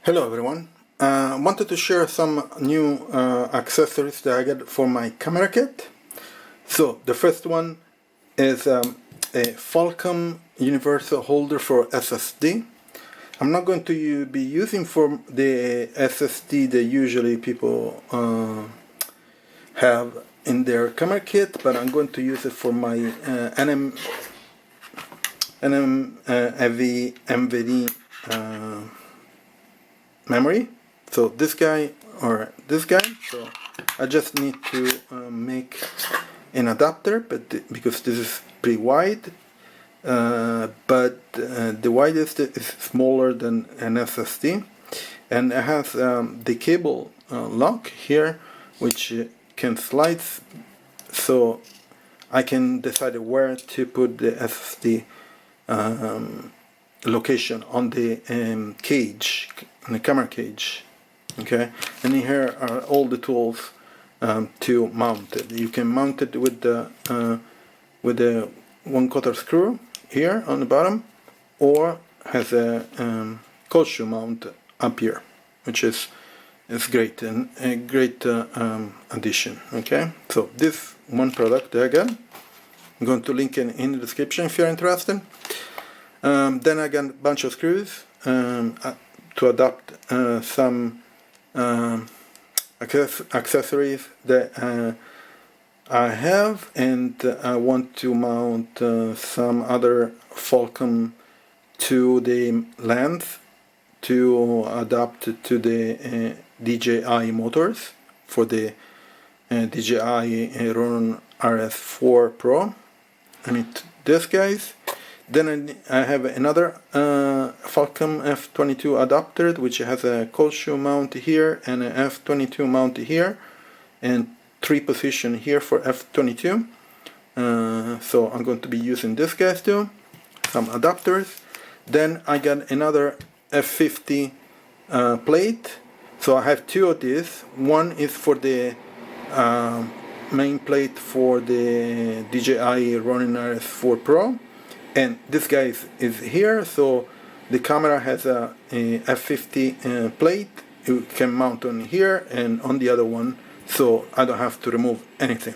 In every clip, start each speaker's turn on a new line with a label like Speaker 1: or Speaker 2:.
Speaker 1: Hello everyone. Wanted to share some new accessories that I got for my camera kit. So the first one is a Falcam universal holder for SSD. I'm not going to be using for the SSD that usually people have in their camera kit, but I'm going to use it for my NVMe memory. So this guy or this guy. So I just need to make an adapter, but because this is pretty wide, but the widest is smaller than an SSD, and it has the cable lock here, which can slide, so I can decide where to put the SSD location on the cage, on the camera cage. Okay, and here are all the tools to mount it. You can mount it with the 1/4 screw here on the bottom, or has a cold shoe mount up here, which is great and a great addition. Okay, so this one product that I got, I'm going to link it in the description if you're interested. Then I got a bunch of screws to adapt some accessories that I have, and I want to mount some other Falcam to the lens to adapt to the DJI motors for the DJI Ronin RS4 Pro. I need this, guys. Then I have another Falcam F22 adapter, which has a cold shoe mount here and an F22 mount here, and 3 position here for F22. So I'm going to be using this, guys, too. Some adapters. Then I got another F50 plate. So I have 2 of these. One is for the main plate for the DJI Ronin RS4 Pro. And this guy is here, so the camera has a F50 plate. You can mount on here and on the other one, so I don't have to remove anything.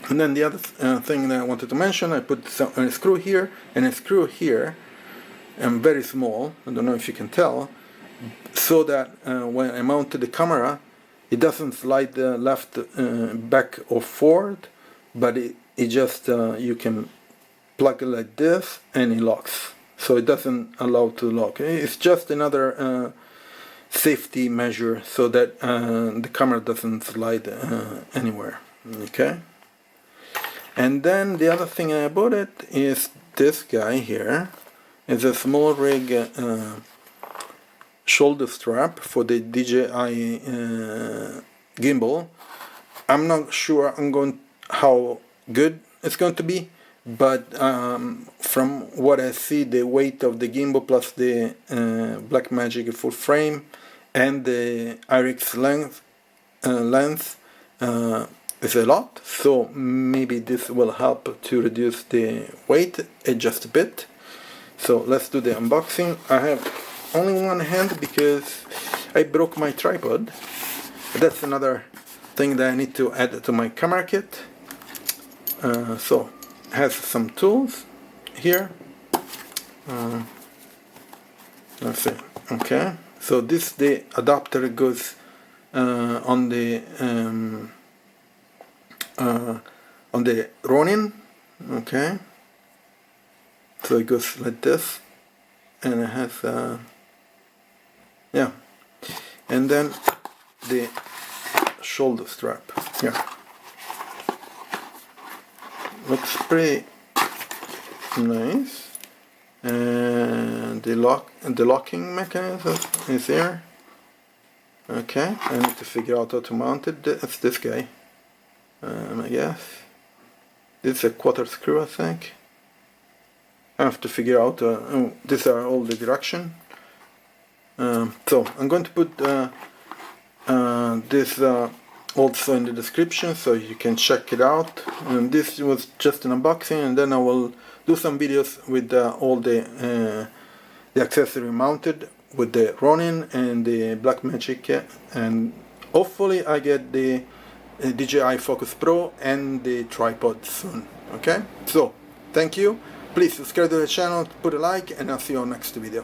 Speaker 1: And then the other thing that I wanted to mention, I put a screw here and a screw here, and very small, I don't know if you can tell, so that when I mount the camera, it doesn't slide left, back or forward, but it just, you can plug it like this and it locks, so it doesn't allow to lock. It's just another safety measure so that the camera doesn't slide anywhere. Okay, and then the other thing I bought it is this guy here. It's a SmallRig shoulder strap for the DJI gimbal. I'm not sure how good it's going to be, but from what I see, the weight of the gimbal plus the Blackmagic full frame and the IRIX length is a lot, so maybe this will help to reduce the weight just a bit. So let's do the unboxing. I have only one hand because I broke my tripod. That's another thing that I need to add to my camera kit. So has some tools here. Let's see. Okay, so the adapter goes on the Ronin. Okay, so it goes like this, and it has yeah, and then the shoulder strap here. Looks pretty nice, and the locking mechanism is there. Okay, I need to figure out how to mount it. It's this guy, I guess. This is a 1/4 screw, I think. I have to figure out. These are all the direction. So I'm going to put this also in the description, so you can check it out. And this was just an unboxing, and then I will do some videos with all the accessory mounted with the Ronin and the Blackmagic, and hopefully I get the DJI Focus Pro and the tripod soon. Okay, so thank you, please subscribe to the channel, put a like, and I'll see you on next video.